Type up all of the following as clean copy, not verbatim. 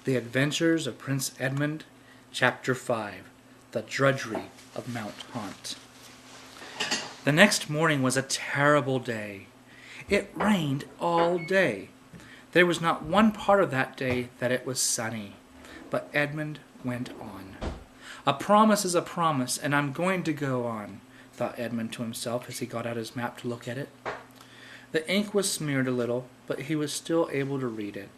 The Adventures of Prince Edmund, Chapter 5, The Drudgery of Mount Haunt. The next morning was a terrible day. It rained all day. There was not one part of that day that it was sunny. But Edmund went on. A promise is a promise, and I'm going to go on, thought Edmund to himself as he got out his map to look at it. The ink was smeared a little, but he was still able to read it.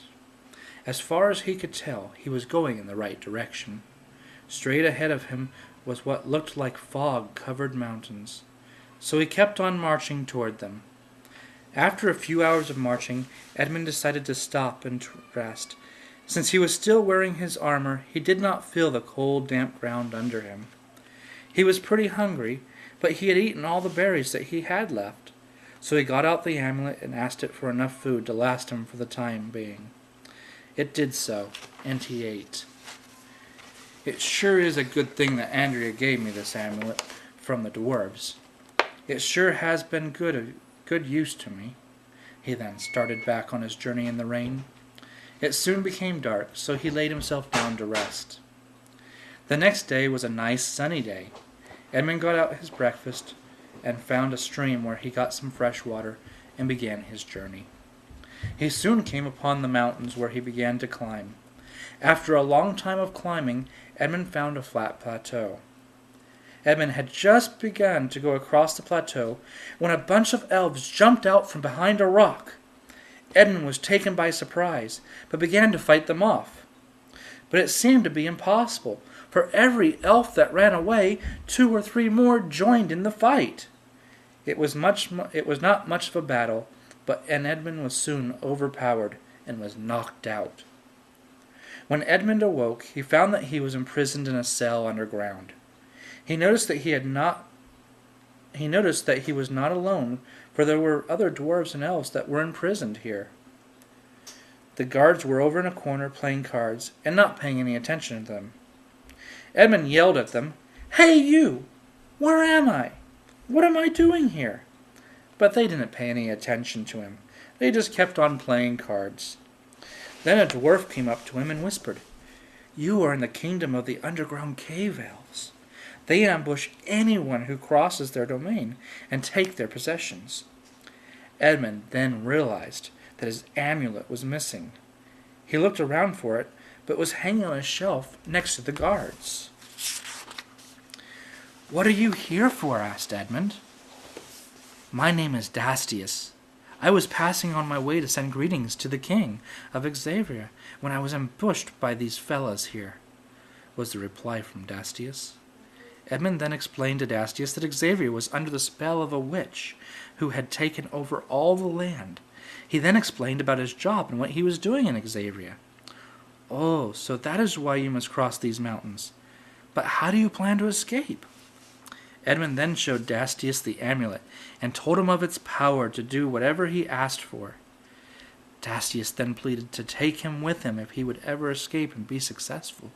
As far as he could tell, he was going in the right direction. Straight ahead of him was what looked like fog-covered mountains. So he kept on marching toward them. After a few hours of marching, Edmund decided to stop and rest. Since he was still wearing his armor, he did not feel the cold, damp ground under him. He was pretty hungry, but he had eaten all the berries that he had left. So he got out the amulet and asked it for enough food to last him for the time being. It did so, and he ate. It sure is a good thing that Andrea gave me this amulet from the dwarves. It sure has been good use to me. He then started back on his journey in the rain. It soon became dark, so he laid himself down to rest. The next day was a nice sunny day. Edmund got out his breakfast and found a stream where he got some fresh water and began his journey. He soon came upon the mountains where he began to climb. After a long time of climbing, Edmund found a flat plateau. Edmund had just begun to go across the plateau when a bunch of elves jumped out from behind a rock. Edmund was taken by surprise, but began to fight them off. But it seemed to be impossible. For every elf that ran away, 2 or 3 more joined in the fight. It was not much of a battle, and Edmund was soon overpowered and was knocked out. When Edmund awoke, he found that he was imprisoned in a cell underground. He noticed that he was not alone, for there were other dwarves and elves that were imprisoned here. The guards were over in a corner playing cards and not paying any attention to them. Edmund yelled at them, "Hey you! Where am I? What am I doing here?" But they didn't pay any attention to him. They just kept on playing cards. Then a dwarf came up to him and whispered, "You are in the kingdom of the underground cave elves. They ambush anyone who crosses their domain and take their possessions." Edmund then realized that his amulet was missing. He looked around for it, but was hanging on a shelf next to the guards. "What are you here for?" asked Edmund. "My name is Dastius. I was passing on my way to send greetings to the king of Xavier when I was ambushed by these fellows here," was the reply from Dastius. Edmund then explained to Dastius that Xavier was under the spell of a witch who had taken over all the land. He then explained about his job and what he was doing in Xavier. "Oh, so that is why you must cross these mountains. But how do you plan to escape?" Edmund then showed Dastius the amulet and told him of its power to do whatever he asked for. Dastius then pleaded to take him with him if he would ever escape and be successful.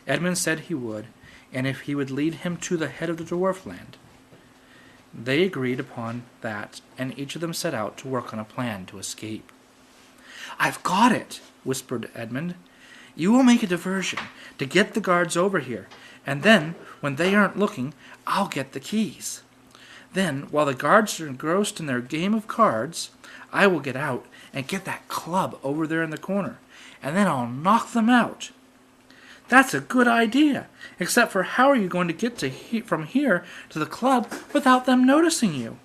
Edmund said he would, and if he would lead him to the head of the dwarf land. They agreed upon that, and each of them set out to work on a plan to escape. "I've got it," whispered Edmund. "You will make a diversion to get the guards over here, and then, when they aren't looking, I'll get the keys. Then, while the guards are engrossed in their game of cards, I will get out and get that club over there in the corner, and then I'll knock them out." "That's a good idea, except for how are you going to get from here to the club without them noticing you?"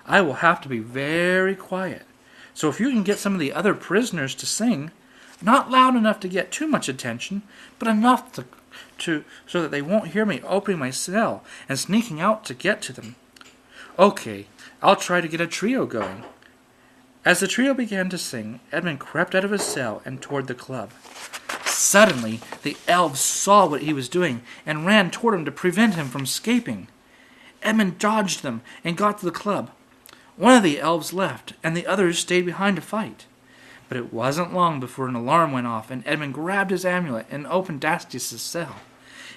"I will have to be very quiet, so if you can get some of the other prisoners to sing, not loud enough to get too much attention, but enough so that they won't hear me opening my cell and sneaking out to get to them." "Okay, I'll try to get a trio going." As the trio began to sing, Edmund crept out of his cell and toward the club. Suddenly, the elves saw what he was doing and ran toward him to prevent him from escaping. Edmund dodged them and got to the club. One of the elves left, and the others stayed behind to fight. But it wasn't long before an alarm went off, and Edmund grabbed his amulet and opened Dastius' cell.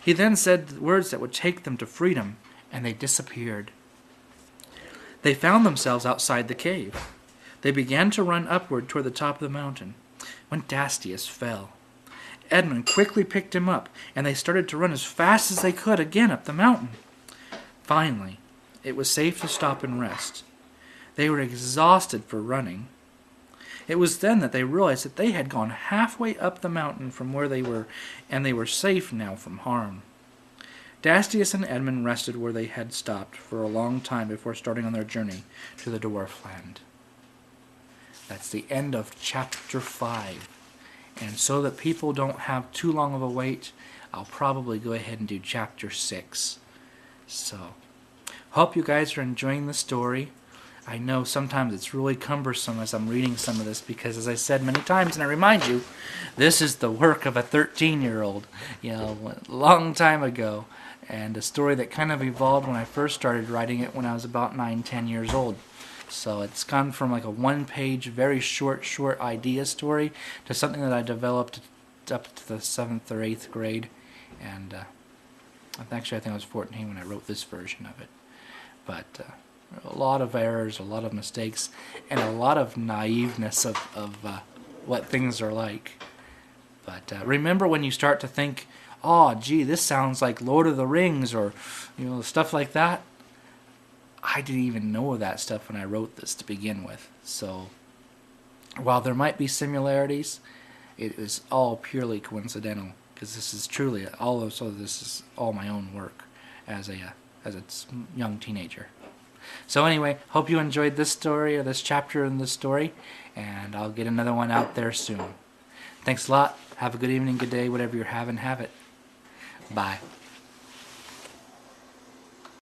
He then said the words that would take them to freedom, and they disappeared. They found themselves outside the cave. They began to run upward toward the top of the mountain. when Dastius fell. Edmund quickly picked him up, and they started to run as fast as they could again up the mountain. Finally, it was safe to stop and rest. They were exhausted for running. It was then that they realized that they had gone halfway up the mountain from where they were, and they were safe now from harm. Dastius and Edmund rested where they had stopped for a long time before starting on their journey to the dwarf land. That's the end of chapter 5. And so that people don't have too long of a wait, I'll probably go ahead and do chapter 6. So, hope you guys are enjoying the story. I know sometimes it's really cumbersome as I'm reading some of this because, as I said many times, and I remind you, this is the work of a 13-year-old, a long time ago, and a story that kind of evolved when I first started writing it when I was about 9-10 years old. So it's gone from like a one-page, very short idea story to something that I developed up to the 7th or 8th grade, and actually I think I was 14 when I wrote this version of it. But a lot of errors, a lot of mistakes, and a lot of naiveness of what things are like. But remember when you start to think, oh, gee, this sounds like Lord of the Rings or stuff like that? I didn't even know that stuff when I wrote this to begin with. So while there might be similarities, it is all purely coincidental because this is truly this is all my own work as a young teenager. So anyway, hope you enjoyed this story or this chapter in this story, and I'll get another one out there soon. Thanks a lot. Have a good evening, good day, whatever you're having, have it. Bye.